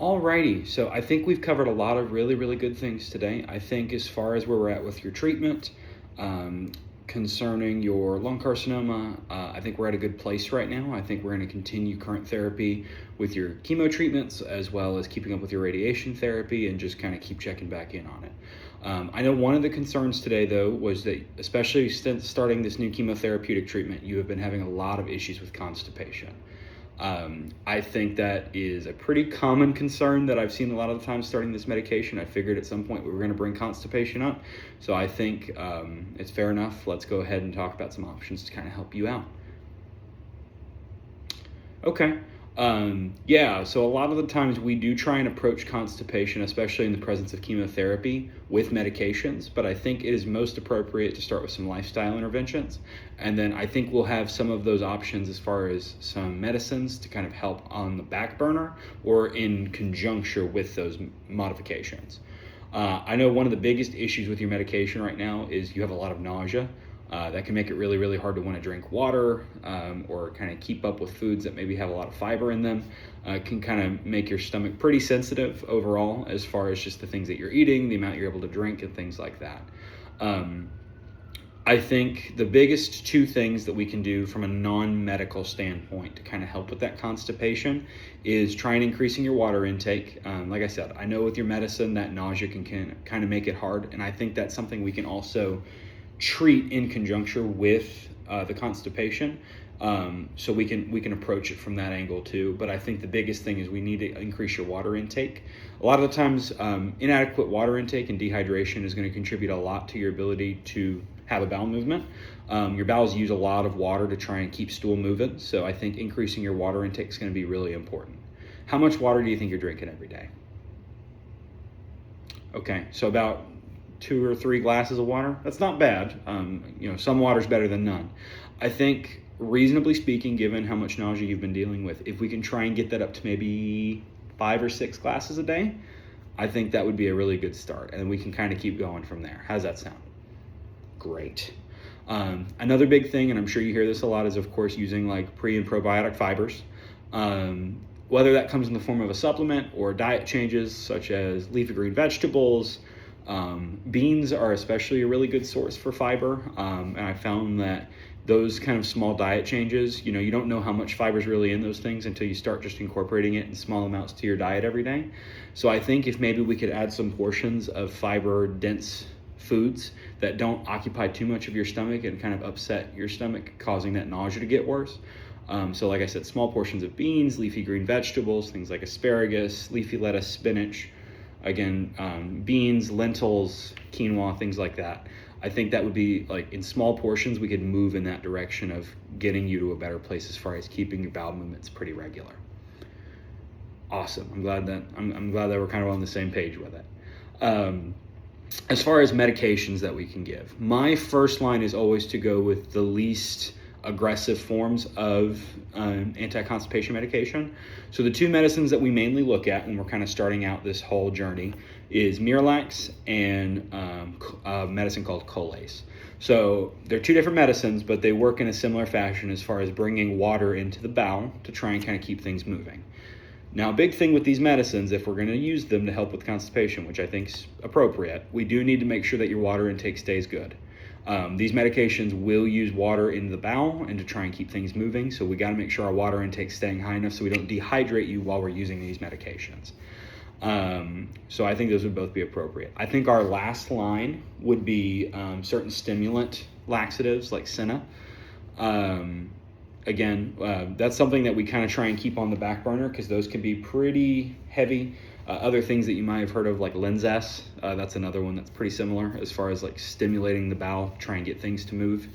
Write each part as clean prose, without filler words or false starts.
Alrighty, so I think we've covered a lot of really, really good things today. I think as far as where we're at with your treatment, um, concerning your lung carcinoma, I think we're at a good place right now. I think we're going to continue current therapy with your chemo treatments as well as keeping up with your radiation therapy and just kind of keep checking back in on it. I know one of the concerns today, though, was that especially since starting this new chemotherapeutic treatment, you have been having a lot of issues with constipation. I think that is a pretty common concern that I've seen a lot of the time starting this medication. I figured at some point we were going to bring constipation up. So I think it's fair enough. Let's go ahead and talk about some options to kind of help you out. Okay. Yeah, so a lot of the times we do try and approach constipation, especially in the presence of chemotherapy, with medications, but I think it is most appropriate to start with some lifestyle interventions. And then I think we'll have some of those options as far as some medicines to kind of help on the back burner or in conjunction with those modifications. I know one of the biggest issues with your medication right now is you have a lot of nausea. That can make it really, really hard to want to drink water or kind of keep up with foods that maybe have a lot of fiber in them. Can kind of make your stomach pretty sensitive overall as far as just the things that you're eating, the amount you're able to drink, and things like that. I think the biggest two things that we can do from a non-medical standpoint to kind of help with that constipation is trying increasing your water intake. Like I said, I know with your medicine that nausea can kind of make it hard, and I think that's something we can also treat in conjunction with the constipation. So we can approach it from that angle too. But I think the biggest thing is we need to increase your water intake. A lot of the times, inadequate water intake and dehydration is going to contribute a lot to your ability to have a bowel movement. Your bowels use a lot of water to try and keep stool moving. So I think increasing your water intake is going to be really important. How much water do you think you're drinking every day? Okay, so about 2 or 3 glasses of water. That's not bad. Some water's better than none. I think, reasonably speaking, given how much nausea you've been dealing with, if we can try and get that up to maybe 5 or 6 glasses a day, I think that would be a really good start. And we can kind of keep going from there. How's that sound? Great. Another big thing, and I'm sure you hear this a lot, is of course using like pre and probiotic fibers. Whether that comes in the form of a supplement or diet changes such as leafy green vegetables. Beans are especially a really good source for fiber, and I found that those kind of small diet changes, you don't know how much fiber is really in those things until you start just incorporating it in small amounts to your diet every day. So I think if maybe we could add some portions of fiber dense foods that don't occupy too much of your stomach and kind of upset your stomach, causing that nausea to get worse. So like I said, small portions of beans, leafy green vegetables, things like asparagus, leafy lettuce, spinach, again, beans, lentils, quinoa, things like that. I think that would be like in small portions, we could move in that direction of getting you to a better place as far as keeping your bowel movements pretty regular. Awesome. I'm glad that we're kind of on the same page with it. As far as medications that we can give, my first line is always to go with the least aggressive forms of anti-constipation medication. So the two medicines that we mainly look at when we're kind of starting out this whole journey is Miralax and a medicine called Colace. So they're two different medicines, but they work in a similar fashion as far as bringing water into the bowel to try and kind of keep things moving. Now, a big thing with these medicines, if we're going to use them to help with constipation, which I think is appropriate, we do need to make sure that your water intake stays good. These medications will use water in the bowel and to try and keep things moving, so we got to make sure our water intake is staying high enough so we don't dehydrate you while we're using these medications. So I think those would both be appropriate. I think our last line would be certain stimulant laxatives like Senna. That's something that we kind of try and keep on the back burner because those can be pretty heavy. Other things that you might have heard of like Linzess, that's another one that's pretty similar as far as like stimulating the bowel, try and get things to move.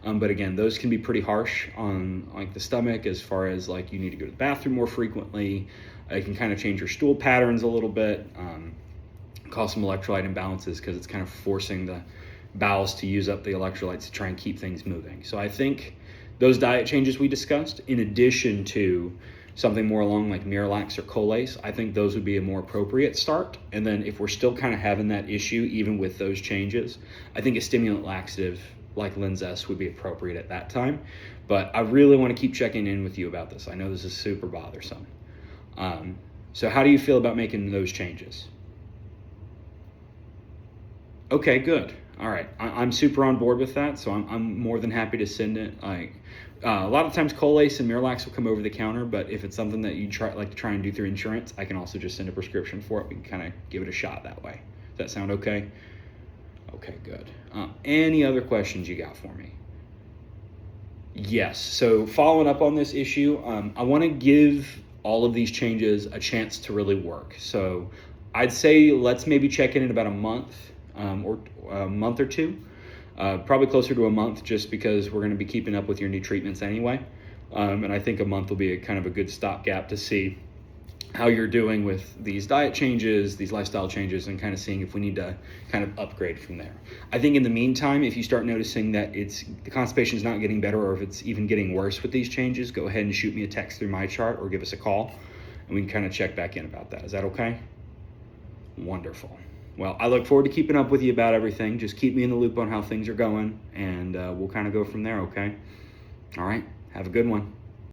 But again, those can be pretty harsh on like the stomach as far as like you need to go to the bathroom more frequently. It can kind of change your stool patterns a little bit, cause some electrolyte imbalances because it's kind of forcing the bowels to use up the electrolytes to try and keep things moving. So I think those diet changes we discussed, in addition to something more along like Miralax or Colace, I think those would be a more appropriate start. And then if we're still kind of having that issue, even with those changes, I think a stimulant laxative like Linzess would be appropriate at that time. But I really want to keep checking in with you about this. I know this is super bothersome. So how do you feel about making those changes? Okay, good. All right, I'm super on board with that, so I'm more than happy to send it. A lot of times Colace and Miralax will come over the counter, but if it's something that you like to try and do through insurance, I can also just send a prescription for it. We can kind of give it a shot that way. Does that sound okay? Okay, good. Any other questions you got for me? Yes. So following up on this issue, I want to give all of these changes a chance to really work. So I'd say let's maybe check in about a month or a month or two, probably closer to a month, just because we're going to be keeping up with your new treatments anyway. And I think a month will be a kind of a good stopgap to see how you're doing with these diet changes, these lifestyle changes, and kind of seeing if we need to kind of upgrade from there. I think in the meantime, if you start noticing that the constipation is not getting better, or if it's even getting worse with these changes, go ahead and shoot me a text through my chart or give us a call, and we can kind of check back in about that. Is that okay? Wonderful. Well, I look forward to keeping up with you about everything. Just keep me in the loop on how things are going, and we'll kind of go from there, okay? All right, have a good one.